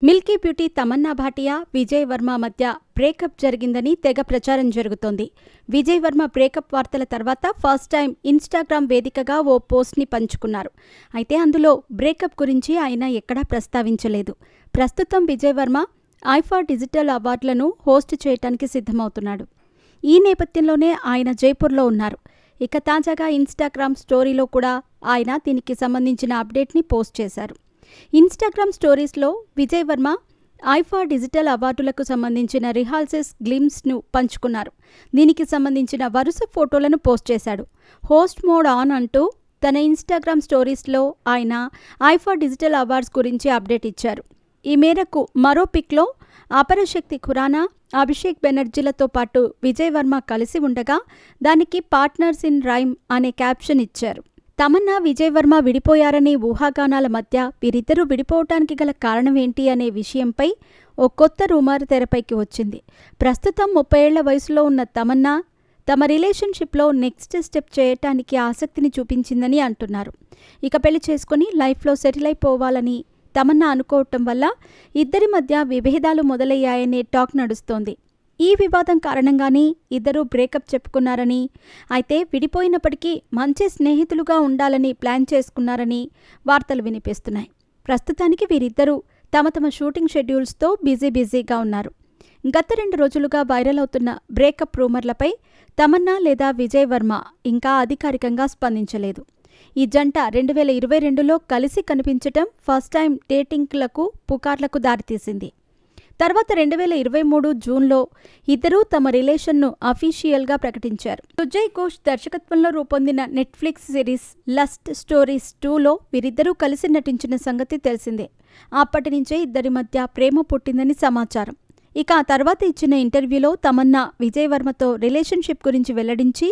Milky beauty Tamannaah Bhatia, Vijay Varma మధ్య breakup జరిగిందని తెగ ప్రచారం జరుగుతోంది. విజయ్ వర్మ బ్రేకప్ వార్తల తర్వాత ఫస్ట్ టైం ఇన్స్టాగ్రామ్ వేదికగా ఓ పోస్ట్ని పంచుకున్నారు. అయితే అందులో బ్రేకప్ గురించి ఆయన ఎక్కడా ప్రస్తావించలేదు. ప్రస్తుతం విజయ్ వర్మ ఐఫా డిజిటల్ అవార్డులను హోస్ట్ చేయడానికి సిద్ధమవుతున్నాడు. ఈ నేపథ్యంలోనే ఆయన జైపూర్లో ఉన్నారు. ఇక తాజాగా ఇన్స్టాగ్రామ్ స్టోరీలో కూడా ఆయన దీనికి సంబంధించిన అప్డేట్ని పోస్ట్ చేశారు. ఇన్స్టాగ్రామ్ స్టోరీస్లో విజయ్ వర్మ ఐఫా డిజిటల్ అవార్డులకు సంబంధించిన రిహార్సల్స్ గ్లిమ్స్ను పంచుకున్నారు. దీనికి సంబంధించిన వరుస ఫోటోలను పోస్ట్ చేశాడు. హోస్ట్ మోడ్ ఆన్ అంటూ తన ఇన్స్టాగ్రామ్ స్టోరీస్లో ఆయన ఐఫా డిజిటల్ అవార్డ్స్ గురించి అప్డేట్ ఇచ్చారు. ఈ మేరకు మరో పిక్లో అపరశక్తి ఖురానా, అభిషేక్ బెనర్జీలతో పాటు విజయ్ వర్మ కలిసి ఉండగా దానికి పార్ట్నర్స్ ఇన్ రైమ్ అనే క్యాప్షన్ ఇచ్చారు. తమన్నా, విజయ్ వర్మ విడిపోయారనే ఊహాగానాల మధ్య వీరిద్దరూ విడిపోవటానికి గల కారణమేంటి అనే విషయంపై ఓ కొత్త రూమర్ తెరపైకి వచ్చింది. ప్రస్తుతం 30 ఏళ్ల వయసులో ఉన్న తమన్నా తమ రిలేషన్షిప్లో నెక్స్ట్ స్టెప్ చేయటానికి ఆసక్తిని చూపించిందని అంటున్నారు. ఇక పెళ్లి చేసుకుని లైఫ్లో సెటిల్ అయిపోవాలని తమన్నా అనుకోవటం వల్ల ఇద్దరి మధ్య విభేదాలు మొదలయ్యాయనే టాక్ నడుస్తోంది. ఈ వివాదం కారణంగానే ఇద్దరూ బ్రేకప్ చెప్పుకున్నారని, అయితే విడిపోయినప్పటికీ మంచి స్నేహితులుగా ఉండాలని ప్లాన్ చేసుకున్నారని వార్తలు వినిపిస్తున్నాయి. ప్రస్తుతానికి వీరిద్దరూ తమ షూటింగ్ షెడ్యూల్స్తో బిజీగా ఉన్నారు. గత 2 రోజులుగా వైరల్ అవుతున్న బ్రేకప్ రూమర్లపై తమన్నా లేదా విజయ్ వర్మ ఇంకా అధికారికంగా స్పందించలేదు. ఈ జంట 2022లో కలిసి కనిపించటం ఫస్ట్ టైం డేటింగ్లకు పుకార్లకు దారితీసింది. తర్వాత 2023 జూన్లో ఇద్దరూ తమ రిలేషన్ను అఫీషియల్గా ప్రకటించారు. సుజయ్ ఘోష్ దర్శకత్వంలో రూపొందిన నెట్ఫ్లిక్స్ సిరీస్ లస్ట్ స్టోరీస్ 2లో వీరిద్దరూ కలిసి నటించిన సంగతి తెలిసిందే. అప్పటి నుంచే ఇద్దరి మధ్య ప్రేమ పుట్టిందని సమాచారం. ఇక ఆ తర్వాత ఇచ్చిన ఇంటర్వ్యూలో తమన్నా విజయ్ వర్మతో రిలేషన్షిప్ గురించి వెల్లడించి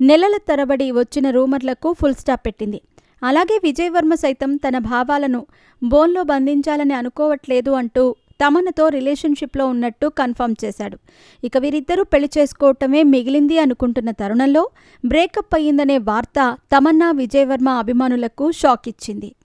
నెలల తరబడి వచ్చిన రూమర్లకు ఫుల్ స్టాప్ పెట్టింది. అలాగే విజయ్ వర్మ సైతం తన భావాలను బోన్లో బంధించాలని అనుకోవట్లేదు అంటూ తమన్నతో రిలేషన్షిప్లో ఉన్నట్టు కన్ఫర్మ్ చేశాడు. ఇక వీరిద్దరూ పెళ్లి చేసుకోవటమే మిగిలింది అనుకుంటున్న తరుణంలో బ్రేకప్ అయ్యిందనే వార్త తమన్నా, విజయ్ వర్మ అభిమానులకు షాక్ ఇచ్చింది.